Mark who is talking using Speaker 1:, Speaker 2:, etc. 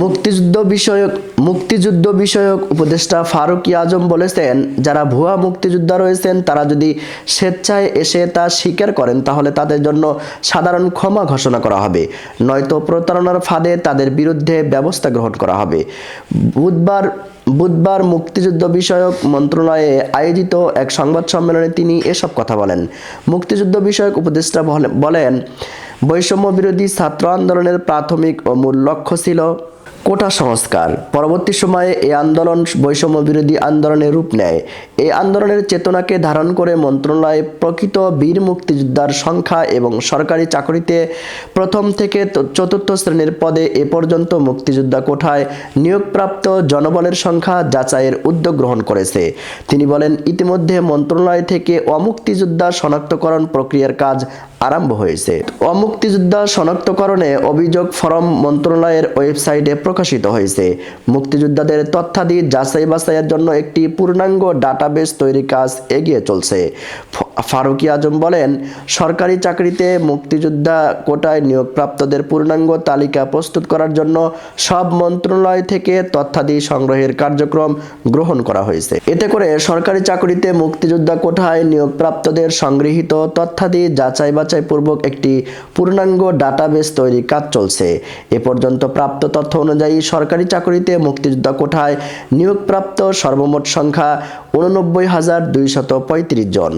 Speaker 1: মুক্তিযুদ্ধ বিষয়ক উপদেষ্টা ফারুক আজম বলেছেন, যারা ভুয়া মুক্তিযোদ্ধা রয়েছেন তারা যদি স্বেচ্ছায় এসে তা স্বীকার করেন তাহলে তাদের জন্য সাধারণ ক্ষমা ঘোষণা করা হবে, নয়তো প্রতারণার ফাঁদে তাদের বিরুদ্ধে ব্যবস্থা গ্রহণ করা হবে। বুধবার মুক্তিযুদ্ধ বিষয়ক মন্ত্রণালয়ে আয়োজিত এক সংবাদ সম্মেলনে তিনি এসব কথা বলেন। মুক্তিযুদ্ধ বিষয়ক উপদেষ্টা বলেন, বৈষম্য বিরোধী ছাত্র আন্দোলনের প্রাথমিক ও মূল লক্ষ্য ছিল কোটা সংস্কার। পরবর্তী সময়ে এই আন্দোলন বৈষম্য বিরোধী আন্দোলনে রূপ নেয়। এই আন্দোলনের চেতনাকে ধারণ করে মন্ত্রণালয় প্রকৃত বীর মুক্তিযোদ্ধার সংখ্যা এবং সরকারি চাকরিতে প্রথম থেকে চতুর্থ শ্রেণীর পদে এ পর্যন্ত মুক্তিযোদ্ধা কোটায় নিয়োগপ্রাপ্ত জনবলের সংখ্যা যাচাইয়ের উদ্যোগ গ্রহণ করেছে। তিনি বলেন, ইতিমধ্যে মন্ত্রণালয় থেকে অমুক্তিযোদ্ধা শনাক্তকরণ প্রক্রিয়ার কাজ আরম্ভ হয়েছে। অমুক্তিযোদ্ধা শনাক্তকরণে অভিযোগ ফরম মন্ত্রণালয়ের ওয়েবসাইটে প্রকাশিত হয়েছে। মুক্তিযোদ্ধাদের তথ্যাদি যাচাই বাছাইয়ের জন্য একটি পূর্ণাঙ্গ ডাটাবেস তৈরির কাজ এগিয়ে চলছে। ফারুক আজম বলেন, সরকারি চাকরিতে মুক্তিযোদ্ধা কোটায় নিয়োগপ্রাপ্তদের পূর্ণাঙ্গ তালিকা প্রস্তুত করার জন্য সব মন্ত্রণালয় থেকে তথ্যাদি সংগ্রহের কার্যক্রম গ্রহণ করা হয়েছে। এতে করে সরকারি চাকরিতে মুক্তিযোদ্ধা কোটায় নিয়োগপ্রাপ্তদের সংগৃহীত তথ্যাদি যাচাই বাছাই পূর্বক একটি পূর্ণাঙ্গ ডাটাবেস তৈরির কাজ চলছে। এ পর্যন্ত প্রাপ্ত তথ্য অনুযায়ী সরকারি চাকরিতে মুক্তিযোদ্ধা কোটায় নিয়োগপ্রাপ্ত সর্বমোট সংখ্যা 89,235 জন।